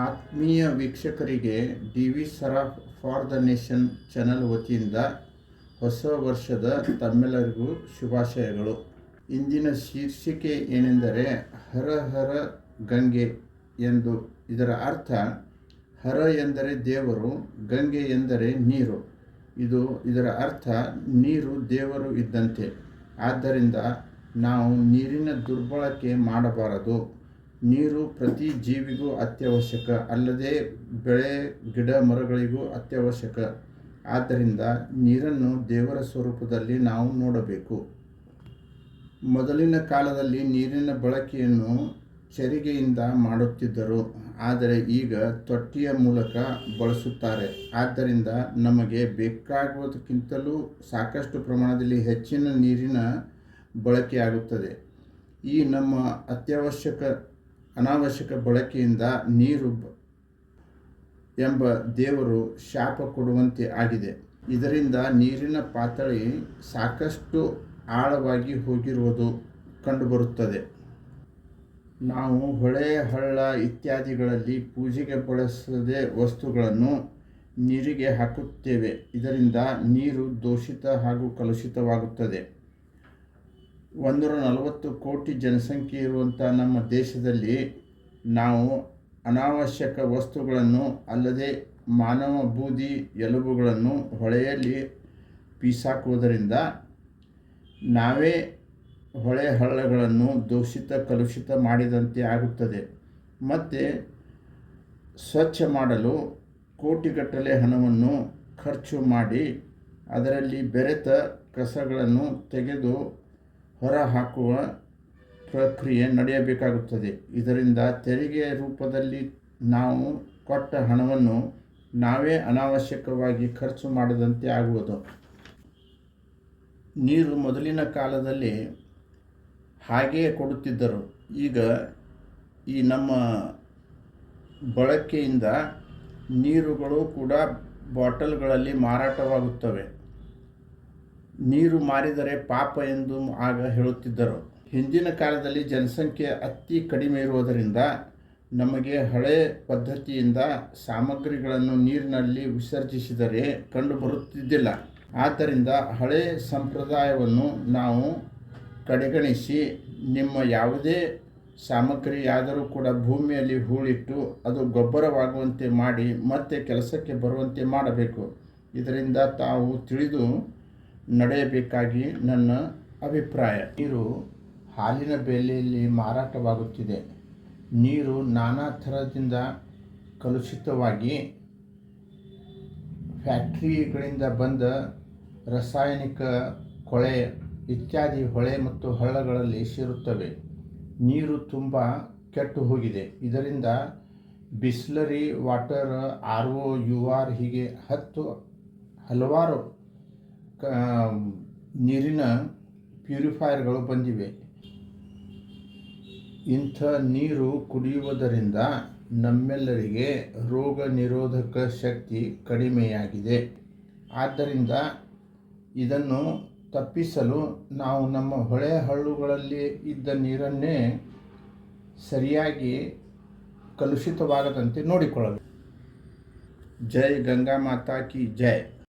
ಆತ್ಮೀಯ ವೀಕ್ಷಕರಿಗೆ DV. Saraf for the nation channel ವತಿಯಿಂದ ಹೊಸ ವರ್ಷದ ತಮ್ಮೆಲ್ಲರಿಗೂ ಶುಭಾಶಯಗಳು. ಇಂದಿನ ಶೀರ್ಷಿಕೆ ಏನೆಂದರೆ ಹರ ಹರ ಗಂಗೆ ಎಂದು. ಇದರ ಅರ್ಥ ಹರ ಎಂದರೆ ದೇವರು, ಗಂಗೆ ಎಂದರೆ ನೀರು. ಇದರ ಅರ್ಥ ನೀರು ದೇವರು ಇದ್ದಂತೆ. ಆದ್ದರಿಂದ ನಾವು ನೀರಿನ ದುರ್ಬಳಕೆ ಮಾಡಬಾರದು. ನೀರು ಪ್ರತಿ ಜೀವಿಗೂ ಅತ್ಯವಶ್ಯಕ, ಅಲ್ಲದೆ ಬೆಳೆ ಗಿಡ ಮರಗಳಿಗೂ ಅತ್ಯವಶ್ಯಕ. ಆದ್ದರಿಂದ ನೀರನ್ನು ದೇವರ ಸ್ವರೂಪದಲ್ಲಿ ನಾವು ನೋಡಬೇಕು. ಮೊದಲಿನ ಕಾಲದಲ್ಲಿ ನೀರಿನ ಬಳಕೆಯನ್ನು ಚೆರಿಗೆಯಿಂದ ಮಾಡುತ್ತಿದ್ದರು, ಆದರೆ ಈಗ ತೊಟ್ಟಿಯ ಮೂಲಕ ಬಳಸುತ್ತಾರೆ. ಆದ್ದರಿಂದ ನಮಗೆ ಬೇಕಾಗುವುದಕ್ಕಿಂತಲೂ ಸಾಕಷ್ಟು ಪ್ರಮಾಣದಲ್ಲಿ ಹೆಚ್ಚಿನ ನೀರಿನ ಬಳಕೆಯಾಗುತ್ತದೆ. ಈ ನಮ್ಮ ಅನಾವಶ್ಯಕ ಬಳಕೆಯಿಂದ ನೀರು ಎಂಬ ದೇವರು ಶಾಪ ಕೊಡುವಂತೆ ಆಗಿದೆ. ಇದರಿಂದ ನೀರಿನ ಪಾತಳಿ ಸಾಕಷ್ಟು ಆಳವಾಗಿ ಹೋಗಿರುವುದು ಕಂಡುಬರುತ್ತದೆ. ನಾವು ಹೊಳೆ, ಹಳ್ಳ ಇತ್ಯಾದಿಗಳಲ್ಲಿ ಪೂಜೆಗೆ ಬಳಸದೆ ವಸ್ತುಗಳನ್ನು ನೀರಿಗೆ ಹಾಕುತ್ತೇವೆ. ಇದರಿಂದ ನೀರು ದೂಷಿತ ಹಾಗೂ ಕಲುಷಿತವಾಗುತ್ತದೆ. 140 ಕೋಟಿ ಜನಸಂಖ್ಯೆ ಇರುವಂಥ ನಮ್ಮ ದೇಶದಲ್ಲಿ ನಾವು ಅನಾವಶ್ಯಕ ವಸ್ತುಗಳನ್ನು, ಅಲ್ಲದೆ ಮಾನವ ಬೂದಿ ಎಲುಬುಗಳನ್ನು ಹೊಳೆಯಲ್ಲಿ ಬೀಸಾಕುವುದರಿಂದ ನಾವೇ ಹೊಳೆ ಹಳ್ಳಗಳನ್ನು ದೂಷಿತ ಕಲುಷಿತ ಮಾಡಿದಂತೆ ಆಗುತ್ತದೆ. ಮತ್ತು ಸ್ವಚ್ಛ ಮಾಡಲು ಕೋಟಿಗಟ್ಟಲೆ ಹಣವನ್ನು ಖರ್ಚು ಮಾಡಿ ಅದರಲ್ಲಿ ಬೆರೆತ ಕಸಗಳನ್ನು ತೆಗೆದು ಹೊರಹಾಕುವ ಪ್ರಕ್ರಿಯೆ ನಡೆಯಬೇಕಾಗುತ್ತದೆ. ಇದರಿಂದ ತೆರಿಗೆ ರೂಪದಲ್ಲಿ ನಾವು ಕೊಟ್ಟ ಹಣವನ್ನು ನಾವೇ ಅನಾವಶ್ಯಕವಾಗಿ ಖರ್ಚು ಮಾಡದಂತೆ ಆಗುವುದು. ನೀರು ಮೊದಲಿನ ಕಾಲದಲ್ಲಿ ಹಾಗೆಯೇ ಕೊಡುತ್ತಿದ್ದರು. ಈಗ ಈ ನಮ್ಮ ಬಳಕೆಯಿಂದ ನೀರುಗಳು ಕೂಡ ಬಾಟಲ್ಗಳಲ್ಲಿ ಮಾರಾಟವಾಗುತ್ತವೆ. ನೀರು ಮಾರಿದರೆ ಪಾಪ ಎಂದು ಆಗ ಹೇಳುತ್ತಿದ್ದರು. ಹಿಂದಿನ ಕಾಲದಲ್ಲಿ ಜನಸಂಖ್ಯೆ ಅತಿ ಕಡಿಮೆ ಇರುವುದರಿಂದ ನಮಗೆ ಹಳೆ ಪದ್ಧತಿಯಿಂದ ಸಾಮಗ್ರಿಗಳನ್ನು ನೀರಿನಲ್ಲಿ ವಿಸರ್ಜಿಸಿದರೆ ಕಂಡುಬರುತ್ತಿದ್ದಿಲ್ಲ. ಆದ್ದರಿಂದ ಹಳೆ ಸಂಪ್ರದಾಯವನ್ನು ನಾವು ಕಡೆಗಣಿಸಿ ನಿಮ್ಮ ಯಾವುದೇ ಸಾಮಗ್ರಿಯಾದರೂ ಕೂಡ ಭೂಮಿಯಲ್ಲಿ ಹೂಳಿಟ್ಟು ಅದು ಗೊಬ್ಬರವಾಗುವಂತೆ ಮಾಡಿ ಮತ್ತೆ ಕೆಲಸಕ್ಕೆ ಬರುವಂತೆ ಮಾಡಬೇಕು. ಇದರಿಂದ ತಾವು ತಿಳಿದು ನಡೆಯಬೇಕಾಗಿ ನನ್ನ ಅಭಿಪ್ರಾಯ. ನೀರು ಹಾಲಿನ ಬೆಲೆಯಲ್ಲಿ ಮಾರಾಟವಾಗುತ್ತಿದೆ. ನೀರು ನಾನಾ ಥರದಿಂದ ಕಲುಷಿತವಾಗಿ ಫ್ಯಾಕ್ಟರಿಗಳಿಂದ ಬಂದ ರಾಸಾಯನಿಕ ಕೊಳೆ ಇತ್ಯಾದಿ ಹೊಳೆ ಮತ್ತು ಹಳ್ಳಗಳಲ್ಲಿ ಸೇರುತ್ತವೆ. ನೀರು ತುಂಬ ಕೆಟ್ಟು ಹೋಗಿದೆ. ಇದರಿಂದ ಬಿಸ್ಲರಿ ವಾಟರ್, RO, UR ಹೀಗೆ ಹಲವಾರು ನೀರಿನ ಪ್ಯೂರಿಫೈಯರ್ಗಳು ಬಂದಿವೆ. ಇಂಥ ನೀರು ಕುಡಿಯುವುದರಿಂದ ನಮ್ಮೆಲ್ಲರಿಗೆ ರೋಗ ನಿರೋಧಕ ಶಕ್ತಿ ಕಡಿಮೆಯಾಗಿದೆ. ಆದ್ದರಿಂದ ಇದನ್ನು ತಪ್ಪಿಸಲು ನಾವು ನಮ್ಮ ಹೊಳೆ ಹಳ್ಳುಗಳಲ್ಲಿ ಇದ್ದ ನೀರನ್ನೇ ಸರಿಯಾಗಿ ಕಲುಷಿತವಾಗದಂತೆ ನೋಡಿಕೊಳ್ಳಬೇಕು. ಜೈ ಗಂಗಾ ಮಾತಾ ಕಿ ಜೈ.